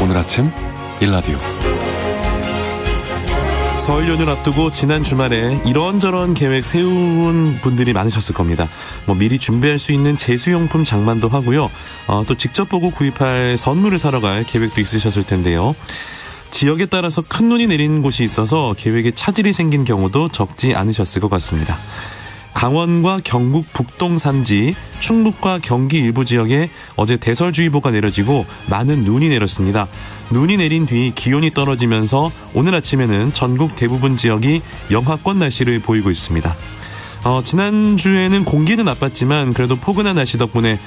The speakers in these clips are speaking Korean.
오늘 아침 일라디오. 설 연휴를 앞두고 지난 주말에 이런저런 계획 세운 분들이 많으셨을 겁니다. 미리 준비할 수 있는 제수용품 장만도 하고요. 또 직접 보고 구입할 선물을 사러 갈 계획도 있으셨을 텐데요. 지역에 따라서 큰 눈이 내리는 곳이 있어서 계획에 차질이 생긴 경우도 적지 않으셨을 것 같습니다. 강원과 경북 북동 산지, 충북과 경기 일부 지역에 어제 대설주의보가 내려지고 많은 눈이 내렸습니다. 눈이 내린 뒤 기온이 떨어지면서 오늘 아침에는 전국 대부분 지역이 영하권 날씨를 보이고 있습니다. 지난주에는 공기는 나빴지만 그래도 포근한 날씨 덕분에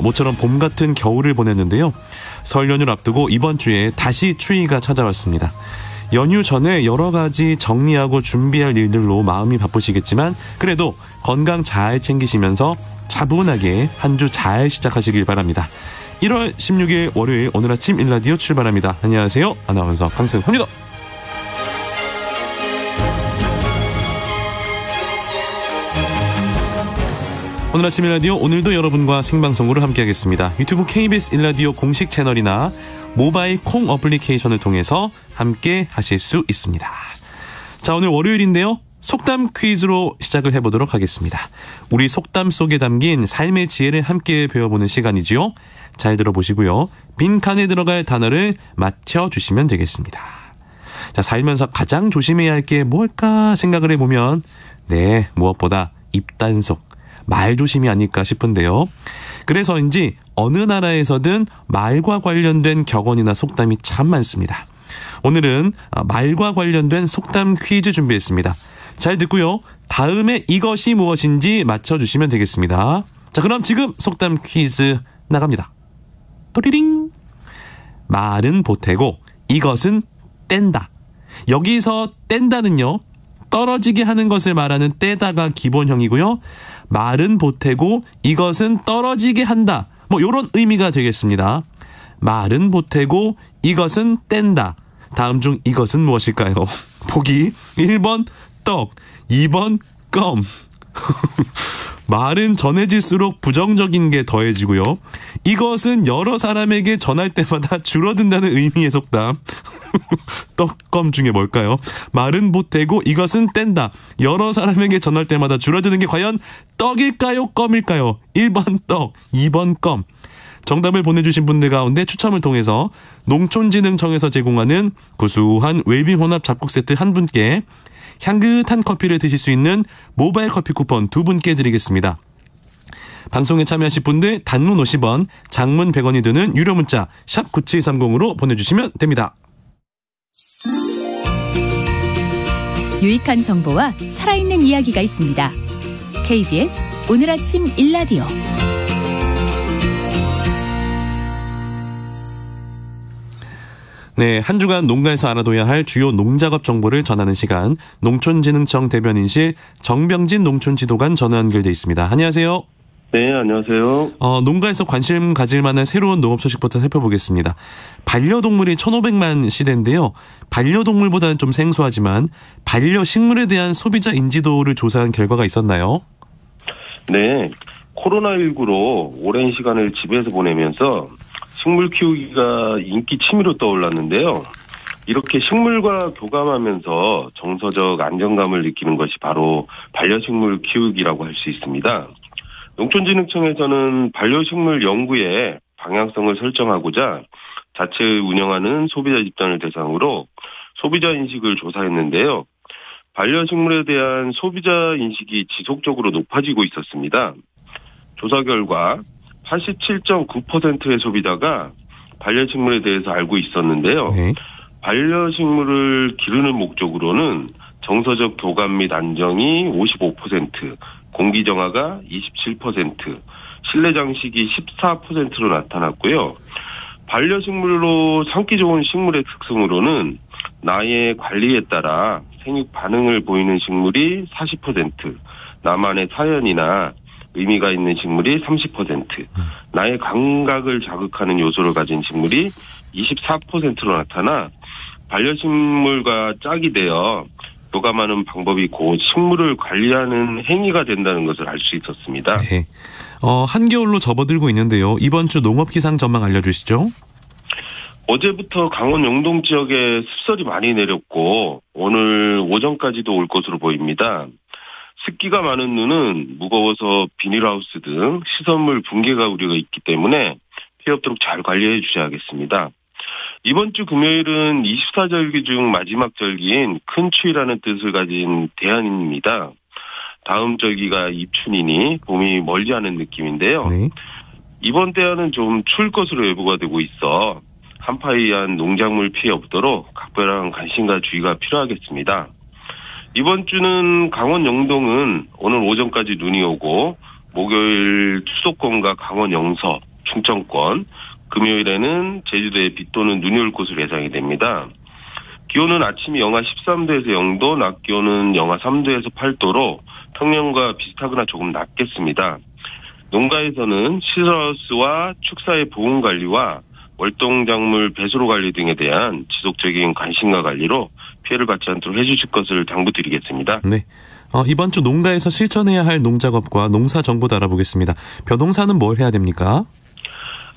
모처럼 봄 같은 겨울을 보냈는데요. 설 연휴를 앞두고 이번 주에 다시 추위가 찾아왔습니다. 연휴 전에 여러 가지 정리하고 준비할 일들로 마음이 바쁘시겠지만 그래도 건강 잘 챙기시면서 차분하게 한 주 잘 시작하시길 바랍니다. 1월 16일 월요일 오늘 아침 일라디오 출발합니다. 안녕하세요. 아나운서 강승호입니다. 오늘 아침 일라디오 오늘도 여러분과 생방송으로 함께하겠습니다. 유튜브 KBS 일라디오 공식 채널이나 모바일 콩 어플리케이션을 통해서 함께 하실 수 있습니다. 자, 오늘 월요일인데요. 속담 퀴즈로 시작을 해보도록 하겠습니다. 우리 속담 속에 담긴 삶의 지혜를 함께 배워보는 시간이지요. 잘 들어보시고요. 빈칸에 들어갈 단어를 맞춰주시면 되겠습니다. 자, 살면서 가장 조심해야 할 게 뭘까 생각을 해보면 무엇보다 입단속, 말조심이 아닐까 싶은데요. 그래서인지 어느 나라에서든 말과 관련된 격언이나 속담이 참 많습니다. 오늘은 말과 관련된 속담 퀴즈 준비했습니다. 잘 듣고요. 다음에 이것이 무엇인지 맞춰주시면 되겠습니다. 자, 그럼 지금 속담 퀴즈 나갑니다. 또리링. 말은 보태고 이것은 뗀다. 여기서 뗀다는요, 떨어지게 하는 것을 말하는 떼다가 기본형이고요. 말은 보태고 이것은 떨어지게 한다. 이런 의미가 되겠습니다. 말은 보태고 이것은 뗀다. 다음 중 이것은 무엇일까요? 보기 1번 떡, 2번 껌. 말은 전해질수록 부정적인 게 더해지고요. 이것은 여러 사람에게 전할 때마다 줄어든다는 의미의 속담. 떡, 껌 중에 뭘까요? 말은 보태고 이것은 뗀다. 여러 사람에게 전할 때마다 줄어드는 게 과연 떡일까요? 껌일까요? 1번 떡, 2번 껌. 정답을 보내주신 분들 가운데 추첨을 통해서 농촌진흥청에서 제공하는 구수한 웰빙 혼합 잡곡 세트 한 분께, 향긋한 커피를 드실 수 있는 모바일 커피 쿠폰 2분께 드리겠습니다. 방송에 참여하실 분들 단문 50원, 장문 100원이 드는 유료 문자 샵 9730으로 보내주시면 됩니다. 유익한 정보와 살아있는 이야기가 있습니다. KBS 오늘 아침 일라디오. 네, 한 주간 농가에서 알아둬야 할 주요 농작업 정보를 전하는 시간, 농촌진흥청 대변인실 정병진 농촌지도관 전화 연결돼 있습니다. 안녕하세요. 네, 안녕하세요. 농가에서 관심 가질 만한 새로운 농업 소식부터 살펴보겠습니다. 반려동물이 1,500만 시대인데요. 반려동물보다는 좀 생소하지만 반려식물에 대한 소비자 인지도를 조사한 결과가 있었나요? 네, 코로나19로 오랜 시간을 집에서 보내면서 식물 키우기가 인기 취미로 떠올랐는데요. 이렇게 식물과 교감하면서 정서적 안정감을 느끼는 것이 바로 반려식물 키우기라고 할 수 있습니다. 농촌진흥청에서는 반려식물 연구에 방향성을 설정하고자 자체 운영하는 소비자 집단을 대상으로 소비자 인식을 조사했는데요. 반려식물에 대한 소비자 인식이 지속적으로 높아지고 있었습니다. 조사 결과 87.9%의 소비자가 반려식물에 대해서 알고 있었는데요. 반려식물을 기르는 목적으로는 정서적 교감 및 안정이 55%, 공기정화가 27%, 실내 장식이 14%로 나타났고요. 반려식물로 삼기 좋은 식물의 특성으로는 나의 관리에 따라 생육 반응을 보이는 식물이 40%, 나만의 사연이나 의미가 있는 식물이 30%, 나의 감각을 자극하는 요소를 가진 식물이 24%로 나타나 반려식물과 짝이 되어 교감하는 방법이 곧 식물을 관리하는 행위가 된다는 것을 알 수 있었습니다. 네. 한겨울로 접어들고 있는데요. 이번 주 농업 기상 전망 알려주시죠. 어제부터 강원 영동 지역에 습설이 많이 내렸고 오늘 오전까지도 올 것으로 보입니다. 습기가 많은 눈은 무거워서 비닐하우스 등 시설물 붕괴가 우려가 있기 때문에 피해 없도록 잘 관리해 주셔야겠습니다. 이번 주 금요일은 24절기 중 마지막 절기인 큰 추위라는 뜻을 가진 대안입니다. 다음 절기가 입춘이니 봄이 멀지 않은 느낌인데요. 네. 이번 대안은 좀 추울 것으로 예보가 되고 있어 한파에 의한 농작물 피해 없도록 각별한 관심과 주의가 필요하겠습니다. 이번 주는 강원 영동은 오늘 오전까지 눈이 오고 목요일 수도권과 강원 영서, 충청권, 금요일에는 제주도에 비 또는 눈이 올 것으로 예상이 됩니다. 기온은 아침이 영하 13도에서 0도, 낮 기온은 영하 3도에서 8도로 평년과 비슷하거나 조금 낮겠습니다. 농가에서는 시설하우스와 축사의 보온관리와 월동작물 배수로 관리 등에 대한 지속적인 관심과 관리로 피해를 받지 않도록 해주실 것을 당부드리겠습니다. 네. 이번 주 농가에서 실천해야 할 농작업과 농사 정보도 알아보겠습니다. 벼농사는 뭘 해야 됩니까?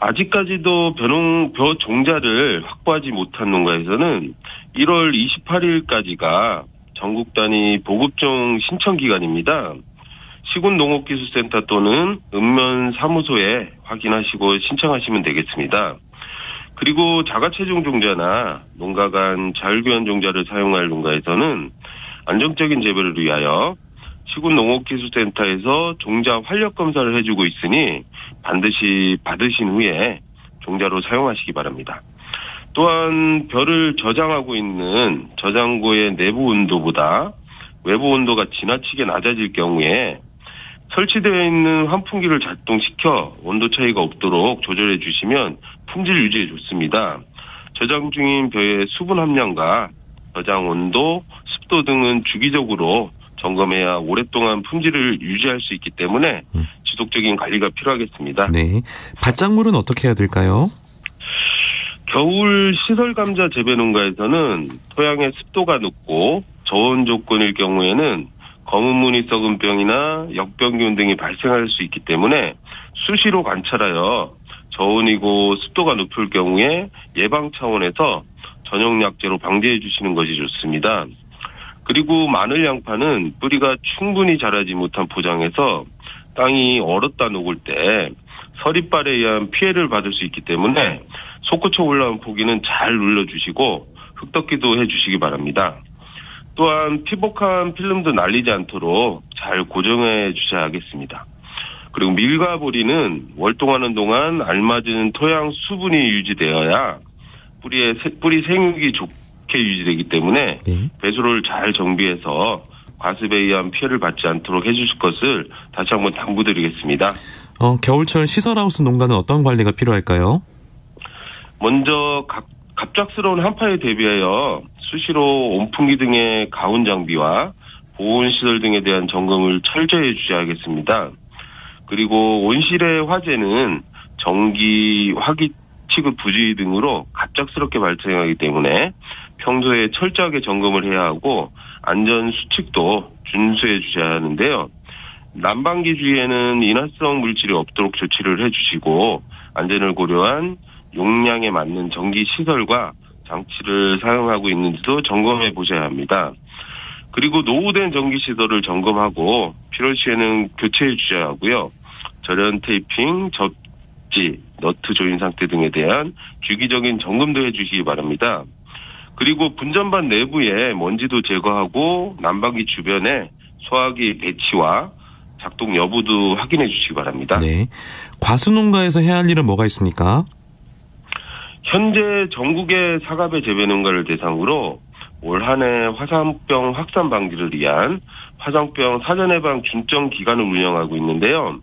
아직까지도 벼 종자를 확보하지 못한 농가에서는 1월 28일까지가 전국 단위 보급종 신청 기간입니다. 시군농업기술센터 또는 읍면 사무소에 확인하시고 신청하시면 되겠습니다. 그리고 자가체중 종자나 농가 간 자율교환 종자를 사용할 농가에서는 안정적인 재배를 위하여 시군농업기술센터에서 종자 활력 검사를 해주고 있으니 반드시 받으신 후에 종자로 사용하시기 바랍니다. 또한 벼를 저장하고 있는 저장고의 내부 온도보다 외부 온도가 지나치게 낮아질 경우에 설치되어 있는 환풍기를 작동시켜 온도 차이가 없도록 조절해 주시면 품질 유지에 좋습니다. 저장 중인 벼의 수분 함량과 저장 온도, 습도 등은 주기적으로 점검해야 오랫동안 품질을 유지할 수 있기 때문에 지속적인 관리가 필요하겠습니다. 네. 밭작물은 어떻게 해야 될까요? 겨울 시설 감자 재배 농가에서는 토양의 습도가 높고 저온 조건일 경우에는 검은 무늬 썩은 병이나 역병균 등이 발생할 수 있기 때문에 수시로 관찰하여 저온이고 습도가 높을 경우에 예방 차원에서 전용 약제로 방제해 주시는 것이 좋습니다. 그리고 마늘 양파는 뿌리가 충분히 자라지 못한 포장에서 땅이 얼었다 녹을 때 서리발에 의한 피해를 받을 수 있기 때문에 솟구쳐 올라온 포기는 잘 눌러주시고 흙덮기도 해주시기 바랍니다. 또한 피복한 필름도 날리지 않도록 잘 고정해 주셔야겠습니다. 그리고 밀과 보리는 월동하는 동안 알맞은 토양 수분이 유지되어야 뿌리 생육이 좋게 유지되기 때문에 배수로를 잘 정비해서 과습에 의한 피해를 받지 않도록 해주실 것을 다시 한번 당부드리겠습니다. 겨울철 시설하우스 농가는 어떤 관리가 필요할까요? 먼저 갑작스러운 한파에 대비하여 수시로 온풍기 등의 가온 장비와 보온시설 등에 대한 점검을 철저히 해주셔야겠습니다. 그리고 온실의 화재는 전기, 화기 취급 부주의 등으로 갑작스럽게 발생하기 때문에 평소에 철저하게 점검을 해야 하고 안전 수칙도 준수해 주셔야 하는데요. 난방기 주위에는 인화성 물질이 없도록 조치를 해주시고 안전을 고려한 용량에 맞는 전기 시설과 장치를 사용하고 있는지도 점검해 보셔야 합니다. 그리고 노후된 전기 시설을 점검하고 필요할 시에는 교체해 주셔야 하고요. 절연 테이핑, 접지, 너트 조인 상태 등에 대한 주기적인 점검도 해주시기 바랍니다. 그리고 분전반 내부에 먼지도 제거하고 난방기 주변에 소화기 배치와 작동 여부도 확인해 주시기 바랍니다. 네. 과수농가에서 해야 할 일은 뭐가 있습니까? 현재 전국의 사과배 재배 농가를 대상으로 올 한 해 화상병 확산 방지를 위한 화상병 사전 예방 준정 기간을 운영하고 있는데요.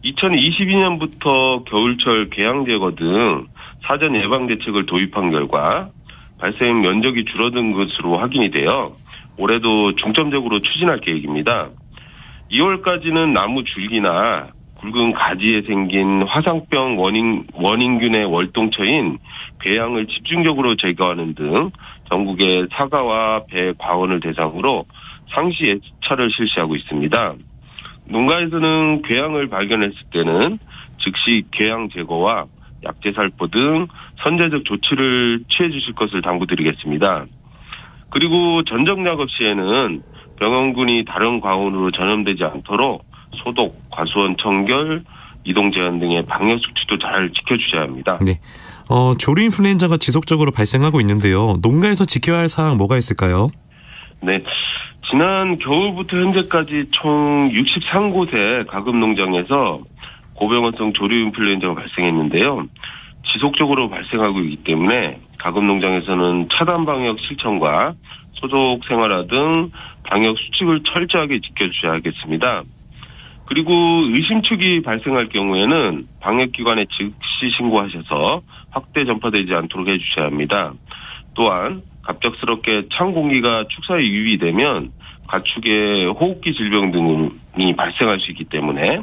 2022년부터 겨울철 개양 제거 등 사전 예방 대책을 도입한 결과 발생 면적이 줄어든 것으로 확인이 되어 올해도 중점적으로 추진할 계획입니다. 2월까지는 나무 줄기나 굵은 가지에 생긴 화상병 원인균의 월동처인 궤양을 집중적으로 제거하는 등 전국의 사과와 배 과원을 대상으로 상시 예찰을 실시하고 있습니다. 농가에서는 궤양을 발견했을 때는 즉시 궤양 제거와 약제살포 등 선제적 조치를 취해 주실 것을 당부드리겠습니다. 그리고 전정작업 시에는 병원군이 다른 과원으로 전염되지 않도록 소독, 과수원 청결, 이동 제한 등의 방역 수칙도 잘 지켜주셔야 합니다. 네. 조류 인플루엔자가 지속적으로 발생하고 있는데요. 농가에서 지켜야 할 사항 뭐가 있을까요? 네. 지난 겨울부터 현재까지 총 63곳의 가금 농장에서 고병원성 조류 인플루엔자가 발생했는데요. 지속적으로 발생하고 있기 때문에 가금 농장에서는 차단 방역 실천과 소독 생활화 등 방역 수칙을 철저하게 지켜주셔야겠습니다. 그리고 의심축이 발생할 경우에는 방역기관에 즉시 신고하셔서 확대 전파되지 않도록 해주셔야 합니다. 또한 갑작스럽게 찬 공기가 축사에 유입되면 가축의 호흡기 질병 등이 발생할 수 있기 때문에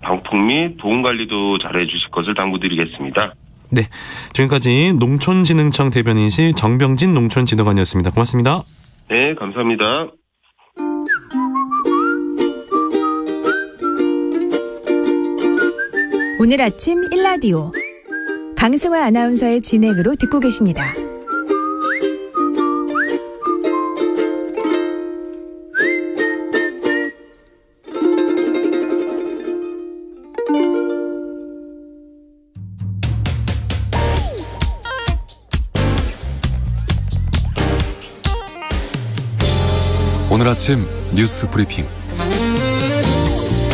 방풍 및 보온 관리도 잘 해주실 것을 당부드리겠습니다. 네, 지금까지 농촌진흥청 대변인실 정병진 농촌진흥관이었습니다. 고맙습니다. 네, 감사합니다. 오늘 아침 1라디오 강승화 아나운서의 진행으로 듣고 계십니다. 오늘 아침 뉴스 브리핑.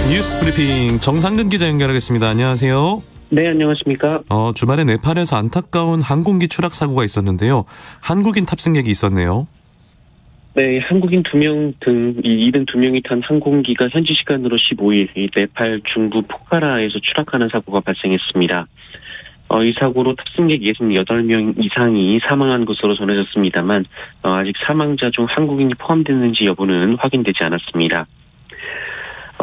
뉴스 브리핑 정상근 기자 연결하겠습니다. 안녕하세요. 네, 안녕하십니까. 주말에 네팔에서 안타까운 항공기 추락 사고가 있었는데요. 한국인 탑승객이 있었네요. 네, 한국인 2명 등 72명이 탄 항공기가 현지 시간으로 15일 네팔 중부 포카라에서 추락하는 사고가 발생했습니다. 이 사고로 탑승객 68명 이상이 사망한 것으로 전해졌습니다만 아직 사망자 중 한국인이 포함됐는지 여부는 확인되지 않았습니다.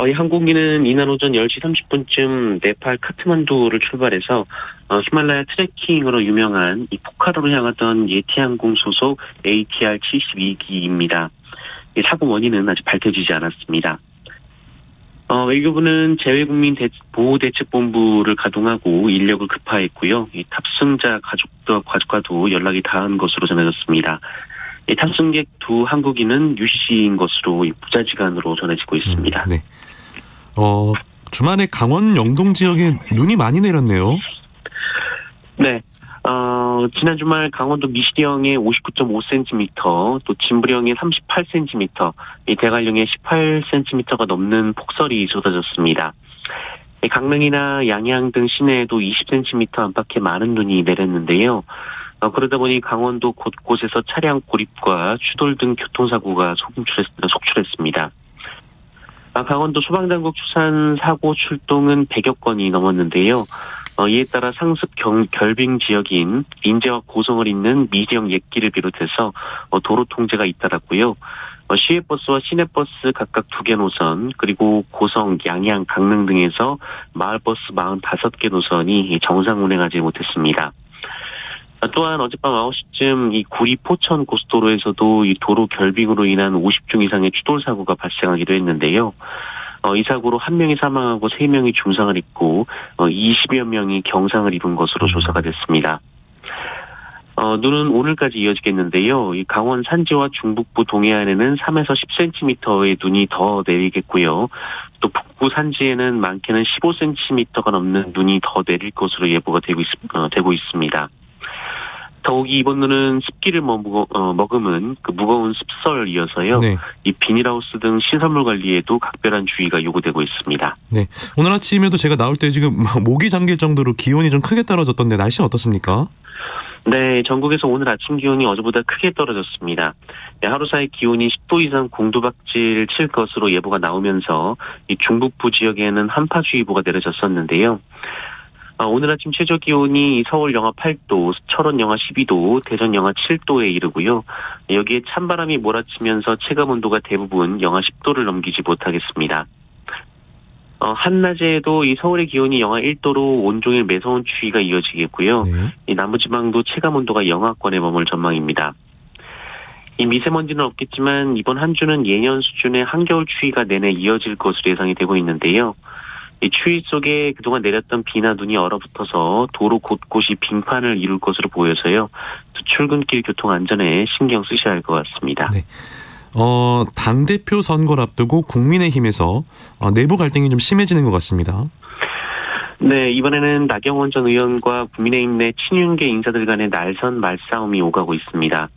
이 항공기는 이날 오전 10시 30분쯤 네팔 카트만두를 출발해서 히말라야 트레킹으로 유명한 이 포카라로 향하던 예티항공 소속 ATR-72기입니다. 이 사고 원인은 아직 밝혀지지 않았습니다. 외교부는 재외국민보호대책본부를 가동하고 인력을 급파했고요. 이 탑승자 가족과도 연락이 닿은 것으로 전해졌습니다. 이 탑승객 2 한국인은 유씨인 것으로 부자지간으로 전해지고 있습니다. 네. 주말에 강원 영동 지역에 눈이 많이 내렸네요. 네. 지난 주말 강원도 미시령에 59.5cm, 또 진부령에 38cm, 이 대관령에 18cm가 넘는 폭설이 쏟아졌습니다. 강릉이나 양양 등 시내에도 20cm 안팎의 많은 눈이 내렸는데요. 그러다 보니 강원도 곳곳에서 차량 고립과 추돌 등 교통사고가 속출했습니다. 강원도 소방당국 추산 사고 출동은 100여 건이 넘었는데요. 이에 따라 상습 결빙 지역인 인제와 고성을 잇는 미시령 옛길을 비롯해서 도로 통제가 잇따랐고요. 시외버스와 시내버스 각각 2개 노선, 그리고 고성, 양양, 강릉 등에서 마을버스 45개 노선이 정상 운행하지 못했습니다. 또한 어젯밤 9시쯤 이 구리 포천 고속도로에서도 이 도로 결빙으로 인한 50중 이상의 추돌 사고가 발생하기도 했는데요. 이 사고로 1명이 사망하고 3명이 중상을 입고 20여 명이 경상을 입은 것으로 조사가 됐습니다. 눈은 오늘까지 이어지겠는데요. 이 강원 산지와 중북부 동해안에는 3에서 10cm의 눈이 더 내리겠고요. 또 북부 산지에는 많게는 15cm가 넘는 눈이 더 내릴 것으로 예보가 되고 있습니다. 더욱이 이번 눈은 습기를 머금은 그 무거운 습설이어서요. 네. 이 비닐하우스 등 시설물 관리에도 각별한 주의가 요구되고 있습니다. 네, 오늘 아침에도 제가 나올 때 지금 목이 잠길 정도로 기온이 좀 크게 떨어졌던데 날씨는 어떻습니까? 네, 전국에서 오늘 아침 기온이 어제보다 크게 떨어졌습니다. 하루 사이 기온이 10도 이상 공두박질 칠 것으로 예보가 나오면서 이 중북부 지역에는 한파주의보가 내려졌었는데요. 오늘 아침 최저 기온이 서울 영하 8도, 철원 영하 12도, 대전 영하 7도에 이르고요. 여기에 찬바람이 몰아치면서 체감온도가 대부분 영하 10도를 넘기지 못하겠습니다. 한낮에도 이 서울의 기온이 영하 1도로 온종일 매서운 추위가 이어지겠고요. 네. 이 남부지방도 체감온도가 영하권에 머물 전망입니다. 이 미세먼지는 없겠지만 이번 한 주는 예년 수준의 한겨울 추위가 내내 이어질 것으로 예상이 되고 있는데요. 이 추위 속에 그동안 내렸던 비나 눈이 얼어붙어서 도로 곳곳이 빙판을 이룰 것으로 보여서요. 출근길 교통 안전에 신경 쓰셔야 할 것 같습니다. 네. 당대표 선거를 앞두고 국민의힘에서 내부 갈등이 좀 심해지는 것 같습니다. 네, 이번에는 나경원 전 의원과 국민의힘 내 친윤계 인사들 간의 날선 말싸움이 오가고 있습니다.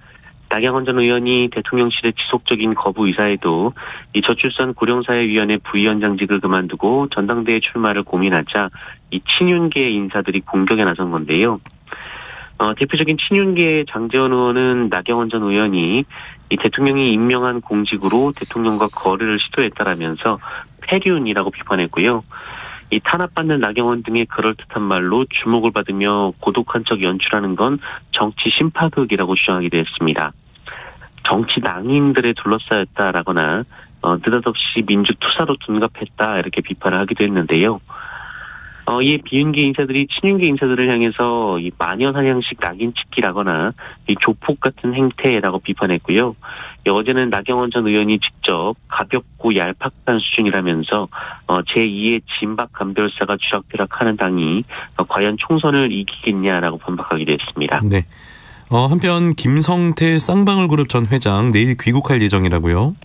나경원 전 의원이 대통령실의 지속적인 거부 의사에도 이 저출산 고령사회위원회 부위원장직을 그만두고 전당대회 출마를 고민하자 이 친윤계 인사들이 공격에 나선 건데요. 대표적인 친윤계의 장제원 의원은 나경원 전 의원이 이 대통령이 임명한 공직으로 대통령과 거래를 시도했다라면서 폐륜이라고 비판했고요. 이 탄압받는 나경원 등의 그럴듯한 말로 주목을 받으며 고독한 척 연출하는 건 정치 심파극이라고 주장하기도 했습니다. 정치 낭인들에 둘러싸였다라거나 느닷없이 민주투사로 둔갑했다 이렇게 비판을 하기도 했는데요. 이에 비윤계 인사들이 친윤계 인사들을 향해서 이 마녀사냥식 낙인 찍기라거나 이 조폭 같은 행태라고 비판했고요. 어제는 나경원 전 의원이 직접 가볍고 얄팍한 수준이라면서 제2의 진박 감별사가 쥐락펴락하는 당이 과연 총선을 이기겠냐라고 반박하기도 했습니다. 네. 한편 김성태 쌍방울그룹 전 회장 내일 귀국할 예정이라고요?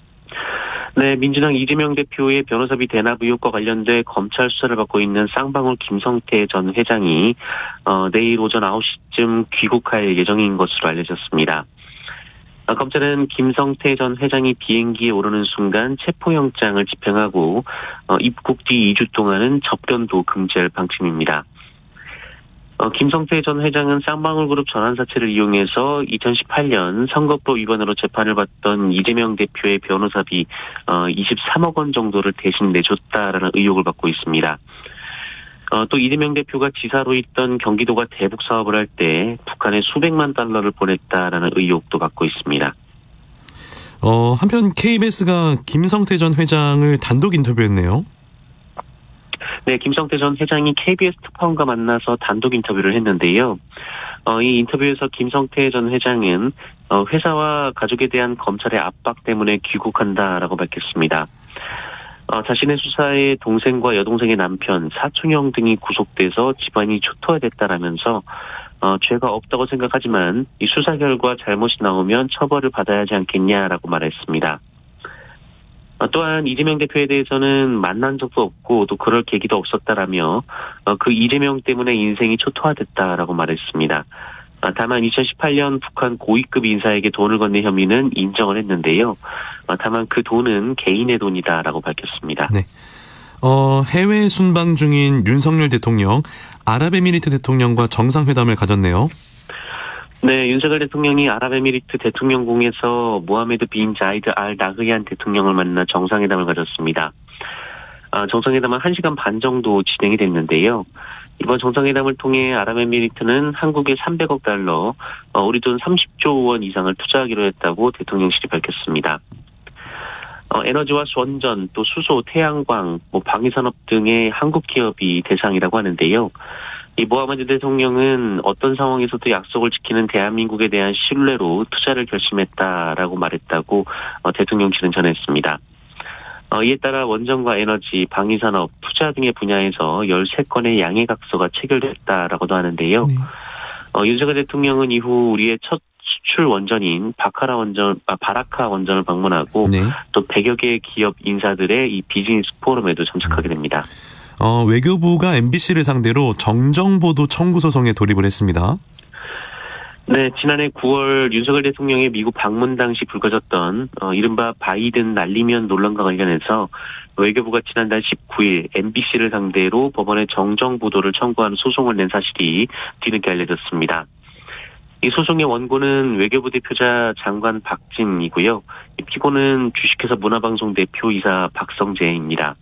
네, 민주당 이재명 대표의 변호사비 대납 의혹과 관련돼 검찰 수사를 받고 있는 쌍방울 김성태 전 회장이 내일 오전 9시쯤 귀국할 예정인 것으로 알려졌습니다. 검찰은 김성태 전 회장이 비행기에 오르는 순간 체포영장을 집행하고 입국 뒤 2주 동안은 접견도 금지할 방침입니다. 김성태 전 회장은 쌍방울그룹 전환사채를 이용해서 2018년 선거법 위반으로 재판을 받던 이재명 대표의 변호사비 23억 원 정도를 대신 내줬다라는 의혹을 받고 있습니다. 또 이재명 대표가 지사로 있던 경기도가 대북 사업을 할 때 북한에 수백만 달러를 보냈다라는 의혹도 받고 있습니다. 한편 KBS가 김성태 전 회장을 단독 인터뷰했네요. 네, 김성태 전 회장이 KBS 특파원과 만나서 단독 인터뷰를 했는데요. 이 인터뷰에서 김성태 전 회장은 회사와 가족에 대한 검찰의 압박 때문에 귀국한다라고 밝혔습니다. 자신의 수사에 동생과 여동생의 남편, 사촌형 등이 구속돼서 집안이 초토화됐다라면서 죄가 없다고 생각하지만 이 수사 결과 잘못이 나오면 처벌을 받아야 하지 않겠냐라고 말했습니다. 또한 이재명 대표에 대해서는 만난 적도 없고 또 그럴 계기도 없었다라며 그 이재명 때문에 인생이 초토화됐다라고 말했습니다. 다만 2018년 북한 고위급 인사에게 돈을 건넨 혐의는 인정을 했는데요. 다만 그 돈은 개인의 돈이다라고 밝혔습니다. 네. 해외 순방 중인 윤석열 대통령, 아랍에미리트 대통령과 정상회담을 가졌네요. 네, 윤석열 대통령이 아랍에미리트 대통령궁에서 모하메드 빈 자이드 알 나흐얀 대통령을 만나 정상회담을 가졌습니다. 정상회담은 1시간 반 정도 진행이 됐는데요. 이번 정상회담을 통해 아랍에미리트는 한국에 300억 달러, 우리 돈 30조 원 이상을 투자하기로 했다고 대통령실이 밝혔습니다. 에너지와 원전, 또 수소, 태양광, 방위산업 등의 한국 기업이 대상이라고 하는데요. 이 모하메드 대통령은 어떤 상황에서도 약속을 지키는 대한민국에 대한 신뢰로 투자를 결심했다라고 말했다고 대통령실은 전했습니다. 이에 따라 원전과 에너지, 방위산업, 투자 등의 분야에서 13건의 양해각서가 체결됐다라고도 하는데요. 네. 윤석열 대통령은 이후 우리의 첫 수출 원전인 바라카 원전을 방문하고 네. 또 100여 개의 기업 인사들의 이 비즈니스 포럼에도 참석하게 됩니다. 외교부가 MBC를 상대로 정정보도 청구 소송에 돌입을 했습니다. 네, 지난해 9월 윤석열 대통령의 미국 방문 당시 불거졌던 이른바 바이든 날리면 논란과 관련해서 외교부가 지난달 19일 MBC를 상대로 법원에 정정보도를 청구하는 소송을 낸 사실이 뒤늦게 알려졌습니다. 이 소송의 원고는 외교부 대표자 장관 박진이고요. 이 피고는 주식회사 문화방송 대표이사 박성재입니다.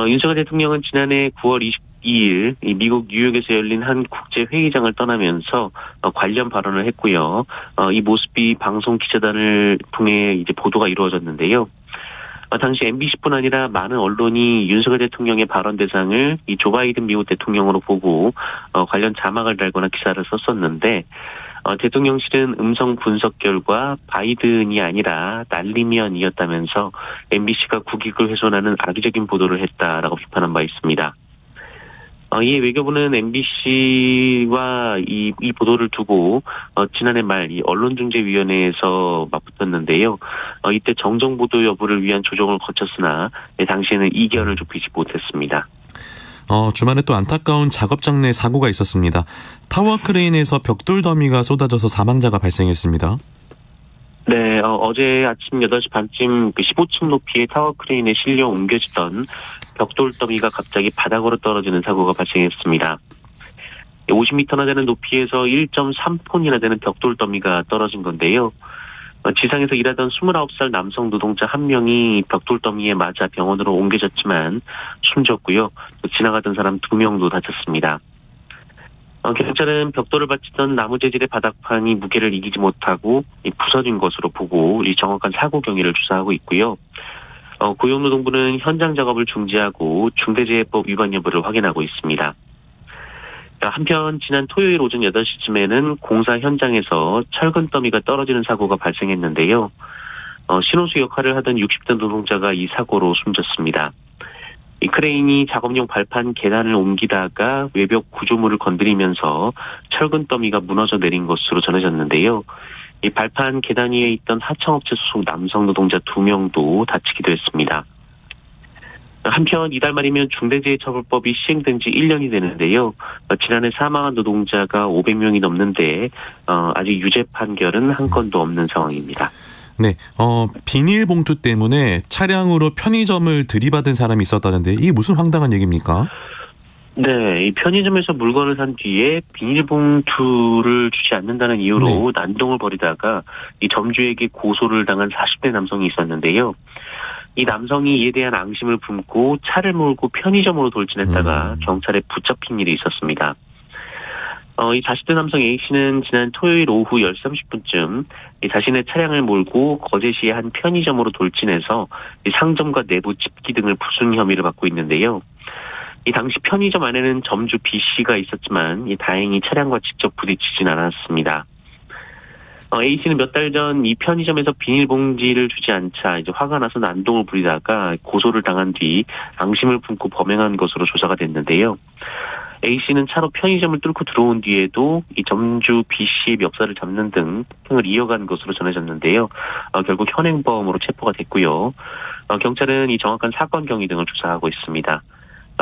윤석열 대통령은 지난해 9월 22일 미국 뉴욕에서 열린 한 국제회의장을 떠나면서 관련 발언을 했고요. 이 모습이 방송 기자단을 통해 이제 보도가 이루어졌는데요. 당시 MBC뿐 아니라 많은 언론이 윤석열 대통령의 발언 대상을 이 조 바이든 미국 대통령으로 보고 관련 자막을 달거나 기사를 썼었는데 대통령실은 음성 분석 결과 바이든이 아니라 날리면이었다면서 MBC가 국익을 훼손하는 악의적인 보도를 했다라고 비판한 바 있습니다. 이에 외교부는 MBC와 이 보도를 두고 지난해 말 이 언론중재위원회에서 맞붙었는데요. 이때 정정보도 여부를 위한 조정을 거쳤으나 당시에는 이견을 좁히지 못했습니다. 주말에 또 안타까운 작업장 내 사고가 있었습니다. 타워 크레인에서 벽돌 더미가 쏟아져서 사망자가 발생했습니다. 네, 어제 아침 8시 반쯤 15층 높이의 타워 크레인에 실려 옮겨지던 벽돌 더미가 갑자기 바닥으로 떨어지는 사고가 발생했습니다. 50m나 되는 높이에서 1.3톤이나 되는 벽돌 더미가 떨어진 건데요. 지상에서 일하던 29살 남성 노동자 한 명이 벽돌 더미에 맞아 병원으로 옮겨졌지만 숨졌고요. 또 지나가던 사람 2명도 다쳤습니다. 경찰은 벽돌을 받치던 나무 재질의 바닥판이 무게를 이기지 못하고 부서진 것으로 보고 이 정확한 사고 경위를 조사하고 있고요. 고용노동부는 현장 작업을 중지하고 중대재해법 위반 여부를 확인하고 있습니다. 한편 지난 토요일 오전 8시쯤에는 공사 현장에서 철근 더미가 떨어지는 사고가 발생했는데요. 신호수 역할을 하던 60대 노동자가 이 사고로 숨졌습니다. 이 크레인이 작업용 발판 계단을 옮기다가 외벽 구조물을 건드리면서 철근 더미가 무너져 내린 것으로 전해졌는데요. 이 발판 계단 위에 있던 하청업체 소속 남성 노동자 2명도 다치기도 했습니다. 한편 이달 말이면 중대재해처벌법이 시행된 지 1년이 되는데요. 지난해 사망한 노동자가 500명이 넘는데 아직 유죄 판결은 한 건도 없는 상황입니다. 네, 비닐봉투 때문에 차량으로 편의점을 들이받은 사람이 있었다는데 이게 무슨 황당한 얘기입니까? 네, 이 편의점에서 물건을 산 뒤에 비닐봉투를 주지 않는다는 이유로 난동을 벌이다가 이 점주에게 고소를 당한 40대 남성이 있었는데요. 이 남성이 이에 대한 앙심을 품고 차를 몰고 편의점으로 돌진했다가 경찰에 붙잡힌 일이 있었습니다. 이 40대 남성 A씨는 지난 토요일 오후 10시 30분쯤 자신의 차량을 몰고 거제시의 한 편의점으로 돌진해서 이 상점과 내부 집기 등을 부순 혐의를 받고 있는데요. 이 당시 편의점 안에는 점주 B씨가 있었지만 다행히 차량과 직접 부딪히진 않았습니다. A씨는 몇 달 전 이 편의점에서 비닐봉지를 주지 않자 이제 화가 나서 난동을 부리다가 고소를 당한 뒤 앙심을 품고 범행한 것으로 조사가 됐는데요. A씨는 차로 편의점을 뚫고 들어온 뒤에도 이 점주 B씨의 멱살을 잡는 등 행을 이어간 것으로 전해졌는데요. 결국 현행범으로 체포가 됐고요. 경찰은 이 정확한 사건 경위 등을 조사하고 있습니다.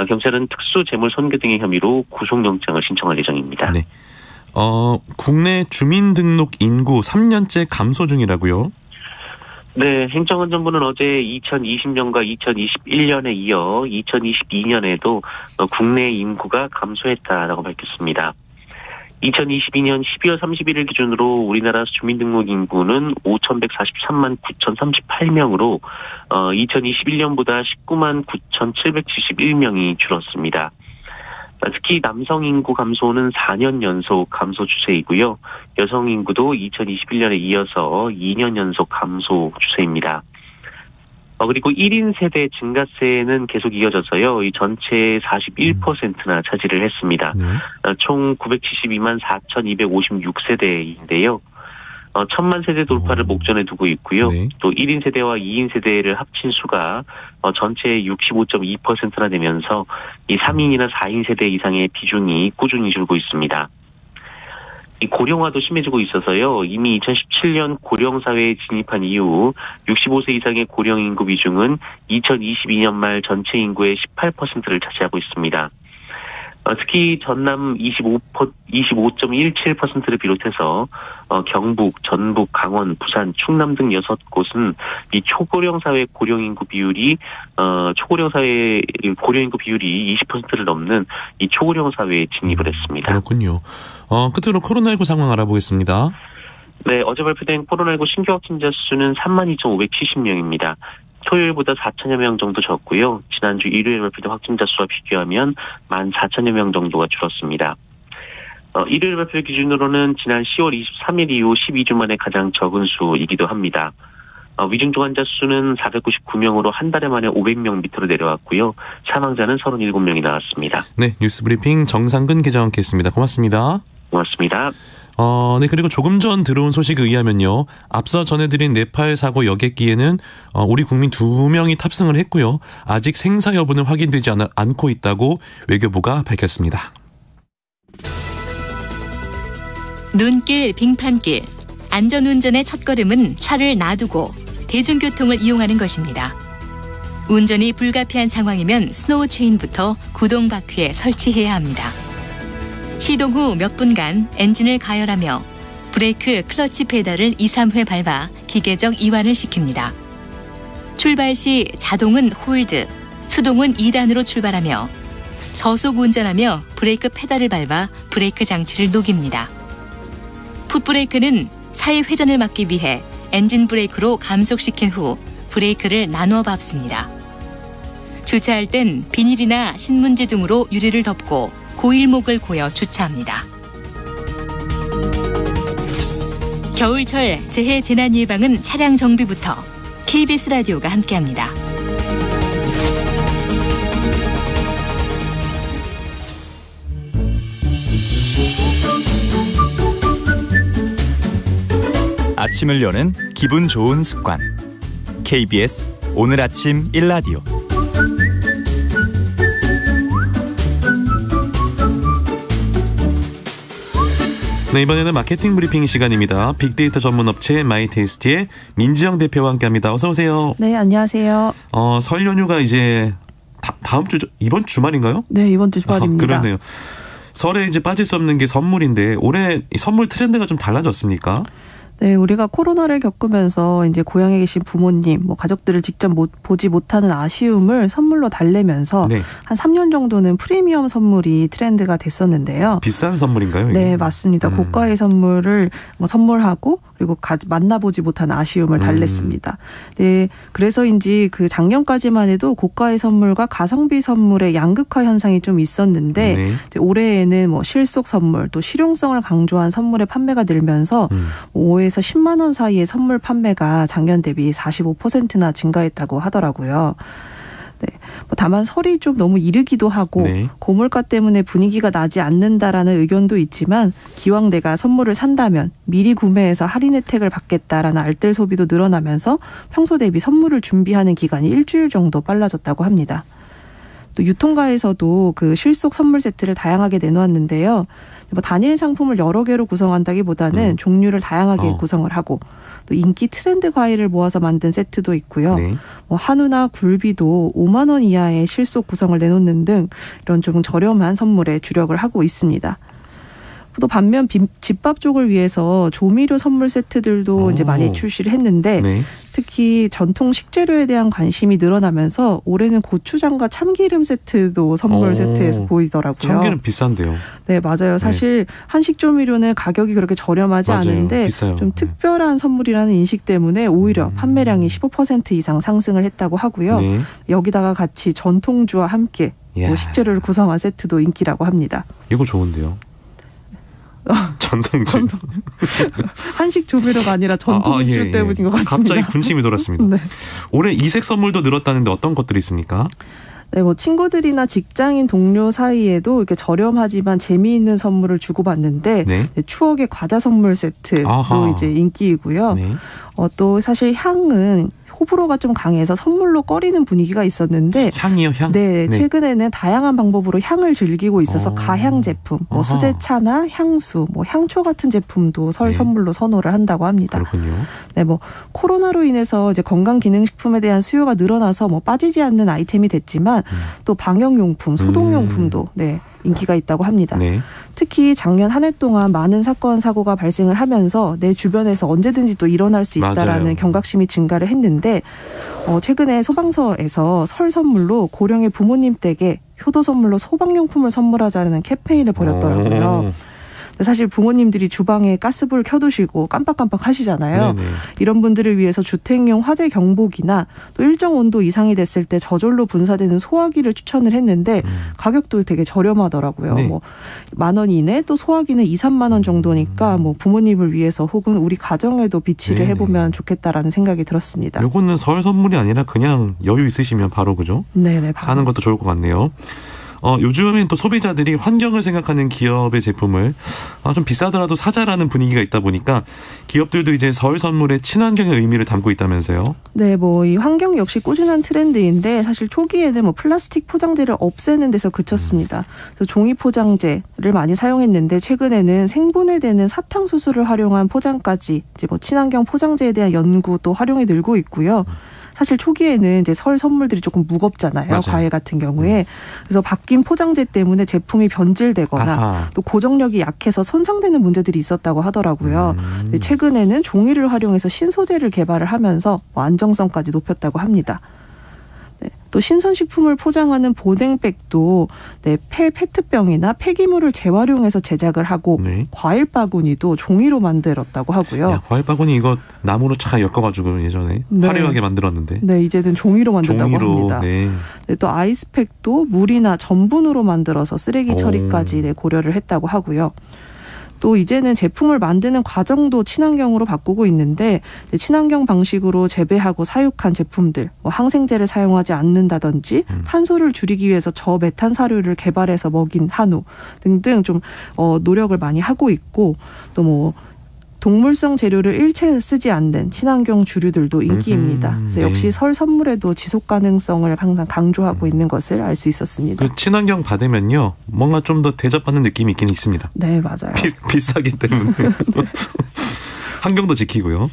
경찰은 특수재물 손괴 등의 혐의로 구속영장을 신청할 예정입니다. 네. 국내 주민등록 인구 3년째 감소 중이라고요? 네, 행정안전부는 어제 2020년과 2021년에 이어 2022년에도 국내 인구가 감소했다라고 밝혔습니다. 2022년 12월 31일 기준으로 우리나라 주민등록 인구는 5,143만 9,038명으로 2021년보다 19만 9,771명이 줄었습니다. 특히 남성 인구 감소는 4년 연속 감소 추세이고요. 여성 인구도 2021년에 이어서 2년 연속 감소 추세입니다. 그리고 1인 세대 증가세는 계속 이어져서요. 이 전체의 41%나 차지를 했습니다. 총 972만 4,256세대인데요. 1,000만 세대 돌파를 목전에 두고 있고요. 네. 또 1인 세대와 2인 세대를 합친 수가 전체의 65.2%나 되면서 이 3인이나 4인 세대 이상의 비중이 꾸준히 줄고 있습니다. 이 고령화도 심해지고 있어서요. 이미 2017년 고령사회에 진입한 이후 65세 이상의 고령 인구 비중은 2022년 말 전체 인구의 18%를 차지하고 있습니다. 특히 전남 25.17%를 비롯해서 경북, 전북, 강원, 부산, 충남 등 6곳은 이 초고령 사회 고령 인구 비율이 초고령 사회 고령 인구 비율이 20%를 넘는 이 초고령 사회에 진입을 했습니다. 그렇군요. 끝으로 코로나19 상황 알아보겠습니다. 네, 어제 발표된 코로나19 신규 확진자 수는 32,570명입니다. 토요일보다 4천여 명 정도 적고요. 지난주 일요일 발표된 확진자 수와 비교하면 14,000여 명 정도가 줄었습니다. 일요일 발표 기준으로는 지난 10월 23일 이후 12주 만에 가장 적은 수이기도 합니다. 위중증 환자 수는 499명으로 한 달에 만에 500명 밑으로 내려왔고요. 사망자는 37명이 나왔습니다. 네, 뉴스브리핑 정상근 기자와 함께했습니다. 고맙습니다. 고맙습니다. 네, 그리고 조금 전 들어온 소식에 의하면요. 앞서 전해드린 네팔 사고 여객기에는 우리 국민 2명이 탑승을 했고요. 아직 생사 여부는 확인되지 않고 있다고 외교부가 밝혔습니다. 눈길, 빙판길. 안전운전의 첫걸음은 차를 놔두고 대중교통을 이용하는 것입니다. 운전이 불가피한 상황이면 스노우 체인부터 구동 바퀴에 설치해야 합니다. 시동 후 몇 분간 엔진을 가열하며 브레이크, 클러치 페달을 2, 3회 밟아 기계적 이완을 시킵니다. 출발 시 자동은 홀드, 수동은 2단으로 출발하며 저속 운전하며 브레이크 페달을 밟아 브레이크 장치를 녹입니다. 풋브레이크는 차의 회전을 막기 위해 엔진 브레이크로 감속시킨 후 브레이크를 나누어 밟습니다. 주차할 땐 비닐이나 신문지 등으로 유리를 덮고 고일목을 고여 주차합니다. 겨울철 재해 재난 예방은 차량 정비부터 KBS 라디오가 함께합니다. 아침을 여는 기분 좋은 습관. KBS 오늘 아침 1라디오. 네, 이번에는 마케팅 브리핑 시간입니다. 빅데이터 전문 업체 마이테이스티의 민지영 대표와 함께합니다. 어서 오세요. 네, 안녕하세요. 설 연휴가 이제 다음 주 이번 주말인가요? 네, 이번 주 주말입니다. 그러네요. 설에 이제 빠질 수 없는 게 선물인데 올해 선물 트렌드가 좀 달라졌습니까? 네, 우리가 코로나를 겪으면서 이제 고향에 계신 부모님, 가족들을 직접 보지 못하는 아쉬움을 선물로 달래면서 네. 한 3년 정도는 프리미엄 선물이 트렌드가 됐었는데요. 비싼 선물인가요? 이게? 네, 맞습니다. 고가의 선물을 선물하고 그리고 만나보지 못한 아쉬움을 달랬습니다. 네, 그래서인지 그 작년까지만 해도 고가의 선물과 가성비 선물의 양극화 현상이 좀 있었는데 네. 올해에는 실속 선물 또 실용성을 강조한 선물의 판매가 늘면서 5에서 10만 원 사이의 선물 판매가 작년 대비 45%나 증가했다고 하더라고요. 네. 다만 설이 좀 너무 이르기도 하고 네. 고물가 때문에 분위기가 나지 않는다라는 의견도 있지만 기왕 내가 선물을 산다면 미리 구매해서 할인 혜택을 받겠다라는 알뜰 소비도 늘어나면서 평소 대비 선물을 준비하는 기간이 일주일 정도 빨라졌다고 합니다. 또 유통가에서도 그 실속 선물 세트를 다양하게 내놓았는데요. 단일 상품을 여러 개로 구성한다기보다는 종류를 다양하게 구성을 하고 또 인기 트렌드 과일을 모아서 만든 세트도 있고요. 네. 한우나 굴비도 5만 원 이하의 실속 구성을 내놓는 등 이런 좀 저렴한 선물에 주력을 하고 있습니다. 또 반면 집밥 쪽을 위해서 조미료 선물 세트들도 이제 많이 출시를 했는데 네. 특히 전통 식재료에 대한 관심이 늘어나면서 올해는 고추장과 참기름 세트도 선물 세트에서 보이더라고요. 참기름 비싼데요. 네, 맞아요. 사실 한식 조미료는 가격이 그렇게 저렴하지 맞아요. 않은데 비싸요. 좀 특별한 선물이라는 인식 때문에 오히려 판매량이 15% 이상 상승을 했다고 하고요. 네. 여기다가 같이 전통주와 함께 식재료를 구성한 세트도 인기라고 합니다. 이거 좋은데요. 전통주. 한식 조미료가 아니라 전통주 때문인 것 같습니다. 갑자기 군침이 돌았습니다. 네. 올해 이색 선물도 늘었다는데 어떤 것들이 있습니까? 네, 친구들이나 직장인 동료 사이에도 이렇게 저렴하지만 재미있는 선물을 주고받는데 네. 추억의 과자 선물 세트도 이제 인기이고요. 네. 또 사실 향은 호불호가 좀 강해서 선물로 꺼리는 분위기가 있었는데 향이요, 향? 네, 최근에는 다양한 방법으로 향을 즐기고 있어서 가향 제품, 수제차나 향수, 향초 같은 제품도 설 선물로 선호를 한다고 합니다. 그렇군요. 네, 코로나로 인해서 이제 건강기능식품에 대한 수요가 늘어나서 빠지지 않는 아이템이 됐지만 또 방역용품, 소독용품도 인기가 있다고 합니다. 네. 특히 작년 한 해 동안 많은 사건, 사고가 발생을 하면서 내 주변에서 언제든지 또 일어날 수 있다라는 맞아요. 경각심이 증가를 했는데 최근에 소방서에서 설 선물로 고령의 부모님 댁에 효도 선물로 소방용품을 선물하자는 캠페인을 벌였더라고요. 사실 부모님들이 주방에 가스불 켜두시고 깜빡깜빡 하시잖아요. 네네. 이런 분들을 위해서 주택용 화재 경보기나 또 일정 온도 이상이 됐을 때 저절로 분사되는 소화기를 추천을 했는데 가격도 되게 저렴하더라고요. 네. 뭐 10,000원 이내, 또 소화기는 2-3만 원 정도니까 뭐 부모님을 위해서 혹은 우리 가정에도 비치를 네네. 해보면 좋겠다라는 생각이 들었습니다. 요거는 설 선물이 아니라 그냥 여유 있으시면 바로 그죠? 네네. 사는 것도 좋을 것 같네요. 요즘엔 또 소비자들이 환경을 생각하는 기업의 제품을 좀 비싸더라도 사자라는 분위기가 있다 보니까 기업들도 이제 설 선물에 친환경의 의미를 담고 있다면서요? 네, 뭐 이 환경 역시 꾸준한 트렌드인데 사실 초기에는 뭐 플라스틱 포장재를 없애는 데서 그쳤습니다. 그래서 종이 포장재를 많이 사용했는데 최근에는 생분해되는 사탕수수를 활용한 포장까지 이제 뭐 친환경 포장재에 대한 연구도 활용이 늘고 있고요. 사실 초기에는 이제 설 선물들이 조금 무겁잖아요. 맞아요. 과일 같은 경우에. 그래서 바뀐 포장재 때문에 제품이 변질되거나 아하. 또 고정력이 약해서 손상되는 문제들이 있었다고 하더라고요. 근데 최근에는 종이를 활용해서 신소재를 개발을 하면서 뭐 안정성까지 높였다고 합니다. 네, 또 신선식품을 포장하는 보냉백도 네, 페트병이나 폐기물을 재활용해서 제작을 하고 네. 과일 바구니도 종이로 만들었다고 하고요. 야, 과일 바구니 이거 나무로 차 엮어가지고 예전에 네. 화려하게 만들었는데. 네, 이제는 종이로 만든다고 종이로, 합니다. 네. 네, 또 아이스팩도 물이나 전분으로 만들어서 쓰레기 처리까지 네, 고려를 했다고 하고요. 또 이제는 제품을 만드는 과정도 친환경으로 바꾸고 있는데 친환경 방식으로 재배하고 사육한 제품들, 뭐 항생제를 사용하지 않는다든지 탄소를 줄이기 위해서 저메탄 사료를 개발해서 먹인 한우 등등 좀 노력을 많이 하고 있고 또 뭐 동물성 재료를 일체 쓰지 않는 친환경 주류들도 인기입니다. 그래서 역시 네. 설 선물에도 지속 가능성을 항상 강조하고 있는 것을 알 수 있었습니다. 그 친환경 받으면요 뭔가 좀 더 대접받는 느낌이 있긴 있습니다. 네, 맞아요. 비싸기 때문에. 환경도 지키고요.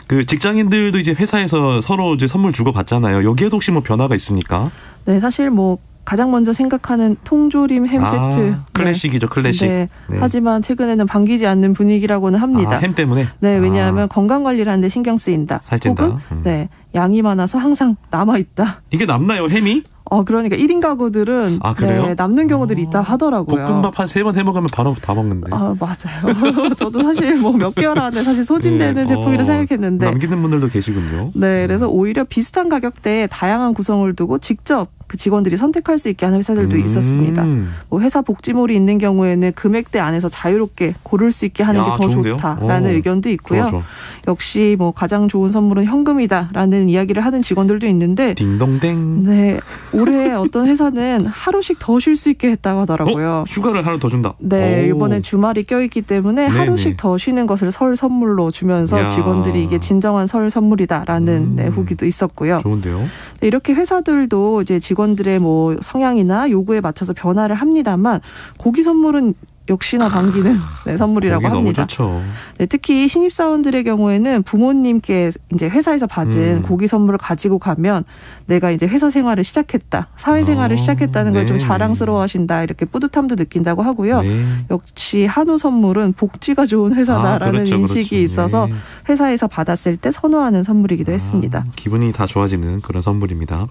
그 직장인들도 이제 회사에서 서로 이제 선물 주고 받잖아요. 여기에도 혹시 뭐 변화가 있습니까? 네, 사실 뭐 가장 먼저 생각하는 통조림 햄 세트. 클래식이죠, 클래식. 네. 네. 하지만 최근에는 반기지 않는 분위기라고는 합니다. 햄 때문에? 네, 왜냐하면 건강 관리를 하는데 신경 쓰인다. 살찐다. 혹은 네, 양이 많아서 항상 남아 있다. 이게 남나요, 햄이? 그러니까 1인 가구들은 그래요? 네, 남는 경우들이 있다 하더라고요. 볶음밥 한 3번 해먹으면 바로 다 먹는데. 맞아요. 저도 사실 뭐 몇 개월 안에 사실 소진되는 네. 제품이라 생각했는데. 남기는 분들도 계시군요. 네, 그래서 오히려 비슷한 가격대에 다양한 구성을 두고 직접 그 직원들이 선택할 수 있게 하는 회사들도 있었습니다. 뭐 회사 복지몰이 있는 경우에는 금액대 안에서 자유롭게 고를 수 있게 하는 게 더 좋다라는 의견도 있고요. 좋아. 역시 뭐 가장 좋은 선물은 현금이다라는 이야기를 하는 직원들도 있는데 딩동댕. 네, 올해 어떤 회사는 하루씩 더 쉴 수 있게 했다고 하더라고요. 휴가를 하루 더 준다. 네, 이번에 주말이 껴있기 때문에 하루씩 더 쉬는 것을 설 선물로 주면서 야. 직원들이 이게 진정한 설 선물이다라는 후기도 있었고요. 좋은데요. 네, 이렇게 회사들도 이제 직원들의 뭐 성향이나 요구에 맞춰서 변화를 합니다만 고기 선물은 역시나 반기는 네, 선물이라고 합니다. 너무 좋죠. 네, 특히 신입사원들의 경우에는 부모님께 이제 회사에서 받은 고기 선물을 가지고 가면 내가 이제 회사 생활을 시작했다, 사회생활을 시작했다는 걸 좀 자랑스러워하신다, 이렇게 뿌듯함도 느낀다고 하고요. 네. 역시 한우 선물은 복지가 좋은 회사다라는 인식이 있어서 네. 회사에서 받았을 때 선호하는 선물이기도 했습니다. 기분이 다 좋아지는 그런 선물입니다.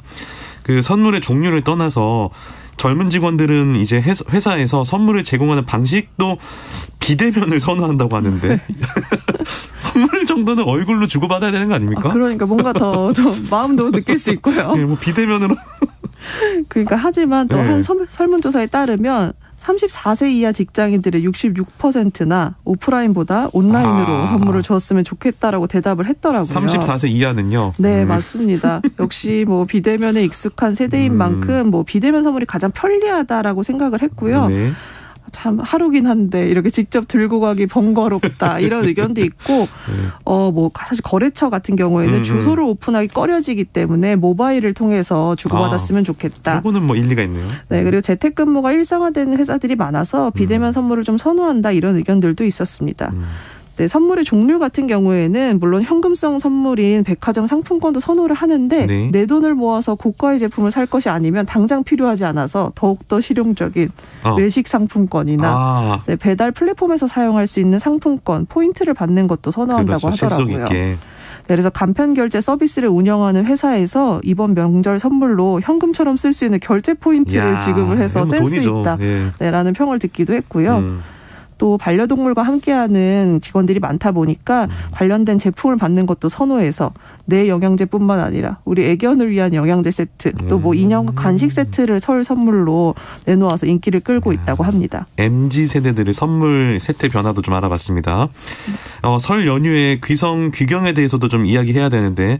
그 선물의 종류를 떠나서 젊은 직원들은 이제 회사에서 선물을 제공하는 방식도 비대면을 선호한다고 하는데 선물 정도는 얼굴로 주고받아야 되는 거 아닙니까? 그러니까 뭔가 더 좀 마음도 느낄 수 있고요. 네, 뭐 비대면으로. 그러니까 하지만 또 한 설문조사에 따르면 34세 이하 직장인들의 66%나 오프라인보다 온라인으로 선물을 줬으면 좋겠다라고 대답을 했더라고요. 34세 이하는요? 네, 맞습니다. 역시 뭐 비대면에 익숙한 세대인 만큼 뭐 비대면 선물이 가장 편리하다라고 생각을 했고요. 네. 참 하루긴 한데 이렇게 직접 들고 가기 번거롭다 이런 의견도 있고 뭐 사실 거래처 같은 경우에는 주소를 오픈하기 꺼려지기 때문에 모바일을 통해서 주고받았으면 좋겠다. 이거는 뭐 일리가 있네요. 네, 그리고 재택근무가 일상화되는 회사들이 많아서 비대면 선물을 좀 선호한다 이런 의견들도 있었습니다. 네, 선물의 종류 같은 경우에는 물론 현금성 선물인 백화점 상품권도 선호를 하는데 네. 내 돈을 모아서 고가의 제품을 살 것이 아니면 당장 필요하지 않아서 더욱더 실용적인 외식 상품권이나 네, 배달 플랫폼에서 사용할 수 있는 상품권, 포인트를 받는 것도 선호한다고 하더라고요. 네, 그래서 간편 결제 서비스를 운영하는 회사에서 이번 명절 선물로 현금처럼 쓸 수 있는 결제 포인트를 지급을 해서 센스 있다. 네, 라는 평을 듣기도 했고요. 또 반려동물과 함께하는 직원들이 많다 보니까 관련된 제품을 받는 것도 선호해서 내 영양제뿐만 아니라 우리 애견을 위한 영양제 세트 또 뭐 인형 간식 세트를 설 선물로 내놓아서 인기를 끌고 있다고 합니다. MZ 세대들의 선물 세트 변화도 좀 알아봤습니다. 설 연휴에 귀성 귀경에 대해서도 좀 이야기해야 되는데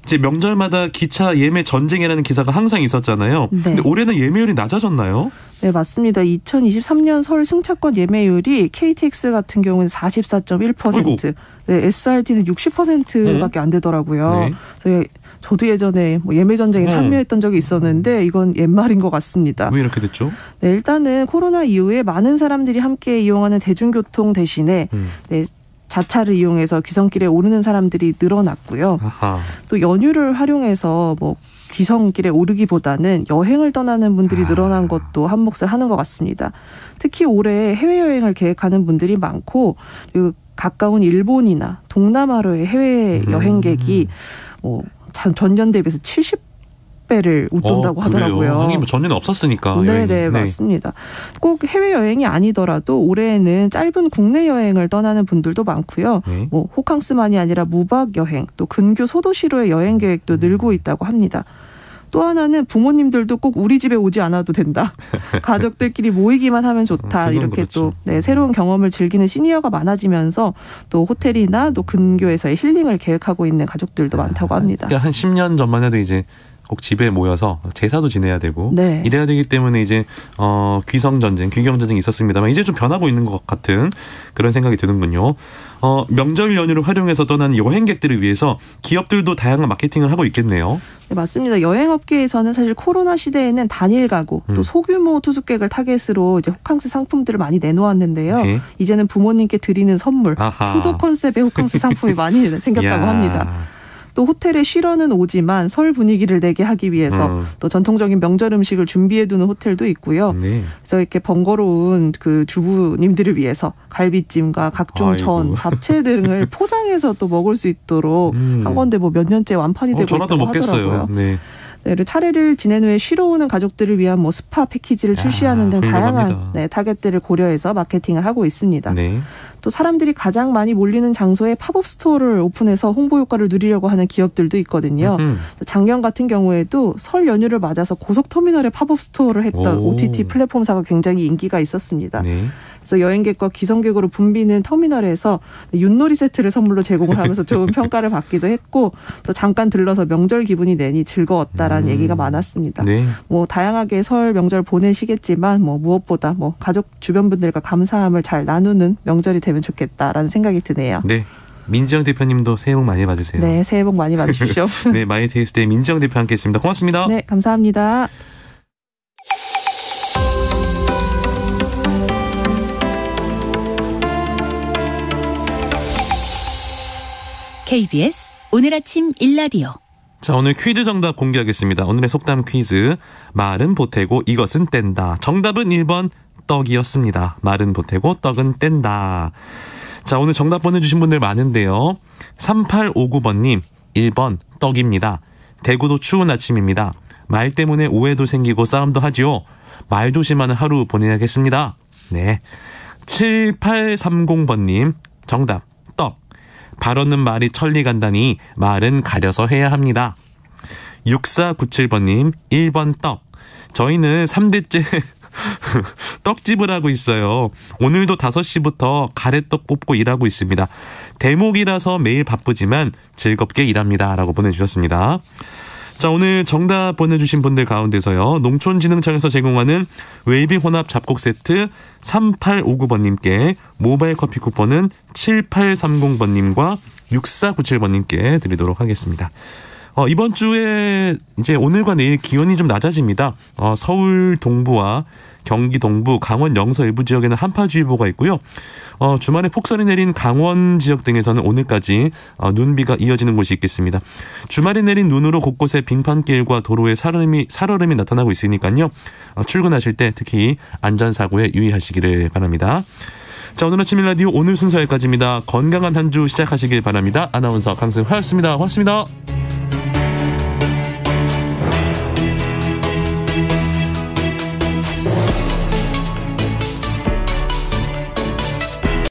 이제 명절마다 기차 예매 전쟁이라는 기사가 항상 있었잖아요. 네. 근데 올해는 예매율이 낮아졌나요? 네, 맞습니다. 2023년 설 승차권 예매율이 KTX 같은 경우는 44.1%, 네, SRT는 60%밖에 안 되더라고요. 네. 저도 예전에 뭐 예매 전쟁에 참여했던 적이 있었는데 이건 옛말인 것 같습니다. 왜 이렇게 됐죠? 네, 일단은 코로나 이후에 많은 사람들이 함께 이용하는 대중교통 대신에 네, 자차를 이용해서 귀성길에 오르는 사람들이 늘어났고요. 아하. 또 연휴를 활용해서 뭐 귀성길에 오르기보다는 여행을 떠나는 분들이 늘어난 것도 한 몫을 하는 것 같습니다. 특히 올해 해외여행을 계획하는 분들이 많고 그리고 가까운 일본이나 동남아로의 해외 여행객이 뭐 전년 대비해서 70배를 웃돈다고 하더라고요. 하긴 뭐 전에는 없었으니까. 네네, 맞습니다. 꼭 해외여행이 아니더라도 올해는 짧은 국내 여행을 떠나는 분들도 많고요. 뭐 호캉스만이 아니라 무박 여행, 또 근교 소도시로의 여행 계획도 늘고 있다고 합니다. 또 하나는 부모님들도 꼭 우리 집에 오지 않아도 된다. 가족들끼리 모이기만 하면 좋다. 이렇게 그렇죠. 또 네, 새로운 경험을 즐기는 시니어가 많아지면서 또 호텔이나 또 근교에서의 힐링을 계획하고 있는 가족들도 많다고 합니다. 그러니까 한 10년 전만 해도 이제 꼭 집에 모여서 제사도 지내야 되고 네. 이래야 되기 때문에 이제 귀성 전쟁, 귀경 전쟁이 있었습니다만 이제 좀 변하고 있는 것 같은 그런 생각이 드는군요. 명절 연휴를 활용해서 떠나는 여행객들을 위해서 기업들도 다양한 마케팅을 하고 있겠네요. 네, 맞습니다. 여행업계에서는 사실 코로나 시대에는 단일 가구 또 소규모 투숙객을 타겟으로 이제 호캉스 상품들을 많이 내놓았는데요. 네. 이제는 부모님께 드리는 선물, 효도 컨셉의 호캉스 상품이 많이 생겼다고 합니다. 또 호텔에 쉬러는 오지만 설 분위기를 내게 하기 위해서 또 전통적인 명절 음식을 준비해두는 호텔도 있고요. 네. 그래서 이렇게 번거로운 그 주부님들을 위해서 갈비찜과 각종 전, 잡채 등을 포장해서 또 먹을 수 있도록 한 건데 뭐 몇 년째 완판이 되고 있다고 하더라고요. 네. 네, 차례를 지낸 후에 쉬러 오는 가족들을 위한 뭐 스파 패키지를 출시하는 등 다양한 타겟들을 고려해서 마케팅을 하고 있습니다. 네. 또 사람들이 가장 많이 몰리는 장소에 팝업 스토어를 오픈해서 홍보 효과를 누리려고 하는 기업들도 있거든요. 작년 같은 경우에도 설 연휴를 맞아서 고속터미널에 팝업 스토어를 했던 OTT 플랫폼사가 굉장히 인기가 있었습니다. 네. 그래서 여행객과 귀성객으로 붐비는 터미널에서 윷놀이 세트를 선물로 제공을 하면서 좋은 평가를 받기도 했고 또 잠깐 들러서 명절 기분이 내니 즐거웠다라는 얘기가 많았습니다. 네. 뭐 다양하게 설 명절 보내시겠지만 뭐 무엇보다 뭐 가족 주변 분들과 감사함을 잘 나누는 명절이 되면 좋겠다라는 생각이 드네요. 네. 민지영 대표님도 새해 복 많이 받으세요. 네, 새해 복 많이 받으십시오. 네, 마이테이스트의 민지영 대표 함께했습니다. 고맙습니다. 네, 감사합니다. KBS 오늘 아침 일라디오. 자, 오늘 퀴즈 정답 공개하겠습니다. 오늘의 속담 퀴즈. 말은 보태고 이것은 뗀다. 정답은 1번 떡이었습니다. 말은 보태고 떡은 뗀다. 자, 오늘 정답 보내주신 분들 많은데요. 3859번님 1번 떡입니다. 대구도 추운 아침입니다. 말 때문에 오해도 생기고 싸움도 하지요. 말 조심하는 하루 보내야겠습니다. 네. 7830번님 정답 떡. 발 없는 말이 천리 간다니 말은 가려서 해야 합니다. 6497번님 1번 떡. 저희는 3대째 떡집을 하고 있어요. 오늘도 5시부터 가래떡 뽑고 일하고 있습니다. 대목이라서 매일 바쁘지만 즐겁게 일합니다. 라고 보내주셨습니다. 자, 오늘 정답 보내주신 분들 가운데서요. 농촌진흥청에서 제공하는 웰빙 혼합 잡곡 세트 3859번님께 모바일 커피 쿠폰은 7830번님과 6497번님께 드리도록 하겠습니다. 이번 주에 이제 오늘과 내일 기온이 좀 낮아집니다. 서울 동부와 경기 동부, 강원 영서 일부 지역에는 한파주의보가 있고요. 주말에 폭설이 내린 강원 지역 등에서는 오늘까지 눈비가 이어지는 곳이 있겠습니다. 주말에 내린 눈으로 곳곳에 빙판길과 도로에 살얼음이 나타나고 있으니까요. 출근하실 때 특히 안전사고에 유의하시기를 바랍니다. 자, 오늘 아침 일라디오 오늘 순서 여기까지입니다. 건강한 한 주 시작하시길 바랍니다. 아나운서 강승화였습니다. 고맙습니다.